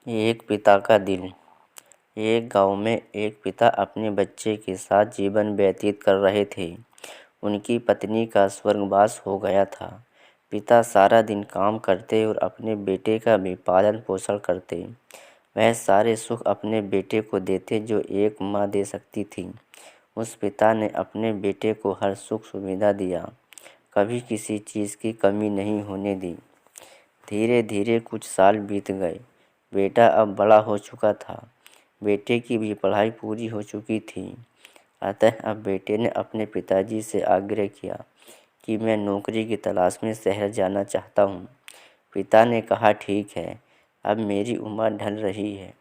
एक पिता का दिल। एक गांव में एक पिता अपने बच्चे के साथ जीवन व्यतीत कर रहे थे। उनकी पत्नी का स्वर्गवास हो गया था। पिता सारा दिन काम करते और अपने बेटे का भी पालन पोषण करते। वह सारे सुख अपने बेटे को देते जो एक माँ दे सकती थी। उस पिता ने अपने बेटे को हर सुख सुविधा दिया, कभी किसी चीज़ की कमी नहीं होने दी। धीरे धीरे कुछ साल बीत गए। बेटा अब बड़ा हो चुका था। बेटे की भी पढ़ाई पूरी हो चुकी थी। अतः अब बेटे ने अपने पिताजी से आग्रह किया कि मैं नौकरी की तलाश में शहर जाना चाहता हूँ। पिता ने कहा, ठीक है, अब मेरी उम्र ढल रही है,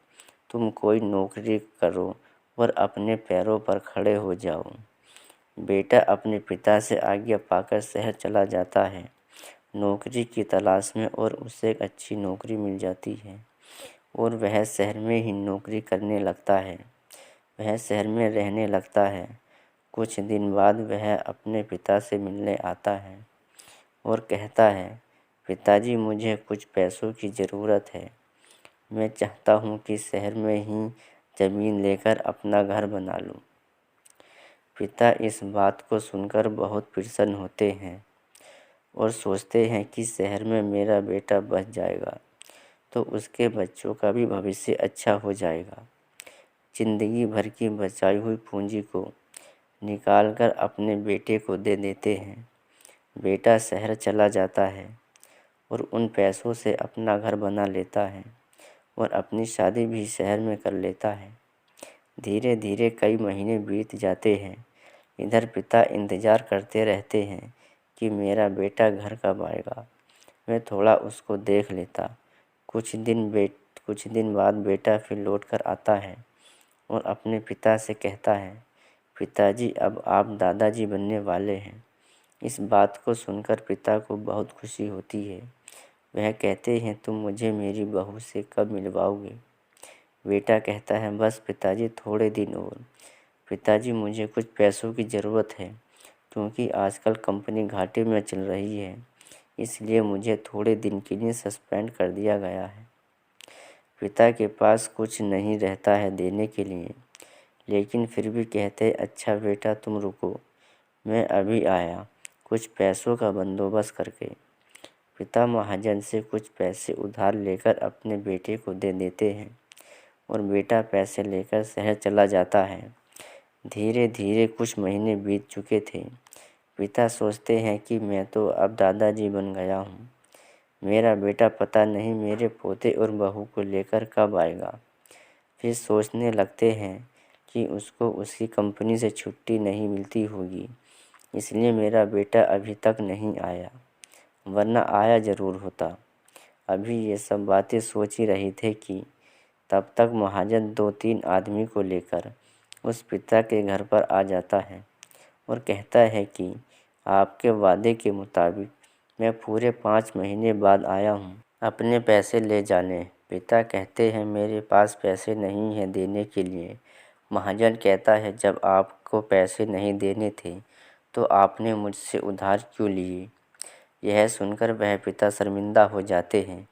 तुम कोई नौकरी करो और अपने पैरों पर खड़े हो जाओ। बेटा अपने पिता से आज्ञा पाकर शहर चला जाता है नौकरी की तलाश में, और उसे एक अच्छी नौकरी मिल जाती है और वह शहर में ही नौकरी करने लगता है। वह शहर में रहने लगता है। कुछ दिन बाद वह अपने पिता से मिलने आता है और कहता है, पिताजी, मुझे कुछ पैसों की ज़रूरत है। मैं चाहता हूँ कि शहर में ही ज़मीन लेकर अपना घर बना लूँ। पिता इस बात को सुनकर बहुत प्रसन्न होते हैं और सोचते हैं कि शहर में मेरा बेटा बस जाएगा तो उसके बच्चों का भी भविष्य अच्छा हो जाएगा। जिंदगी भर की बचाई हुई पूंजी को निकाल कर अपने बेटे को दे देते हैं। बेटा शहर चला जाता है और उन पैसों से अपना घर बना लेता है और अपनी शादी भी शहर में कर लेता है। धीरे धीरे कई महीने बीत जाते हैं। इधर पिता इंतज़ार करते रहते हैं कि मेरा बेटा घर कब आएगा, मैं थोड़ा उसको देख लेता। कुछ दिन बाद बेटा फिर लौट कर आता है और अपने पिता से कहता है, पिताजी, अब आप दादाजी बनने वाले हैं। इस बात को सुनकर पिता को बहुत खुशी होती है। वह कहते हैं, तुम मुझे मेरी बहू से कब मिलवाओगे? बेटा कहता है, बस पिताजी, थोड़े दिन और। पिताजी, मुझे कुछ पैसों की ज़रूरत है क्योंकि आजकल कंपनी घाटे में चल रही है, इसलिए मुझे थोड़े दिन के लिए सस्पेंड कर दिया गया है। पिता के पास कुछ नहीं रहता है देने के लिए, लेकिन फिर भी कहते, अच्छा बेटा, तुम रुको, मैं अभी आया कुछ पैसों का बंदोबस्त करके। पिता महाजन से कुछ पैसे उधार लेकर अपने बेटे को दे देते हैं और बेटा पैसे लेकर शहर चला जाता है। धीरे धीरे कुछ महीने बीत चुके थे। पिता सोचते हैं कि मैं तो अब दादाजी बन गया हूँ। मेरा बेटा पता नहीं मेरे पोते और बहू को लेकर कब आएगा। फिर सोचने लगते हैं कि उसको उसकी कंपनी से छुट्टी नहीं मिलती होगी, इसलिए मेरा बेटा अभी तक नहीं आया, वरना आया ज़रूर होता। अभी ये सब बातें सोच ही रहे थे कि तब तक महाजन 2-3 आदमी को लेकर उस पिता के घर पर आ जाता है और कहता है कि आपके वादे के मुताबिक मैं पूरे 5 महीने बाद आया हूँ अपने पैसे ले जाने। पिता कहते हैं, मेरे पास पैसे नहीं हैं देने के लिए। महाजन कहता है, जब आपको पैसे नहीं देने थे तो आपने मुझसे उधार क्यों लिए? यह सुनकर वह पिता शर्मिंदा हो जाते हैं।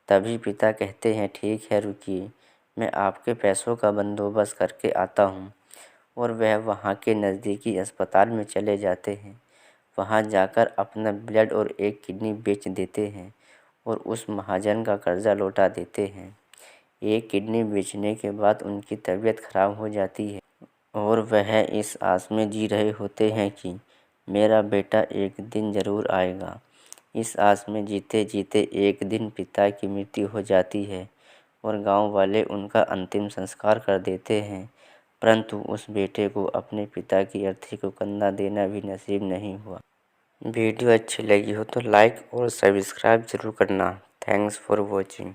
तभी पिता कहते हैं, ठीक है, रुकिए, मैं आपके पैसों का बंदोबस्त करके आता हूँ। और वह वहाँ के नज़दीकी अस्पताल में चले जाते हैं। वहाँ जाकर अपना ब्लड और एक किडनी बेच देते हैं और उस महाजन का कर्जा लौटा देते हैं। एक किडनी बेचने के बाद उनकी तबीयत खराब हो जाती है और वह इस आस में जी रहे होते हैं कि मेरा बेटा एक दिन ज़रूर आएगा। इस आस में जीते जीते एक दिन पिता की मृत्यु हो जाती है और गांव वाले उनका अंतिम संस्कार कर देते हैं, परंतु उस बेटे को अपने पिता की अर्थी को कंधा देना भी नसीब नहीं हुआ। वीडियो अच्छी लगी हो तो लाइक और सब्सक्राइब ज़रूर करना। Thanks for watching.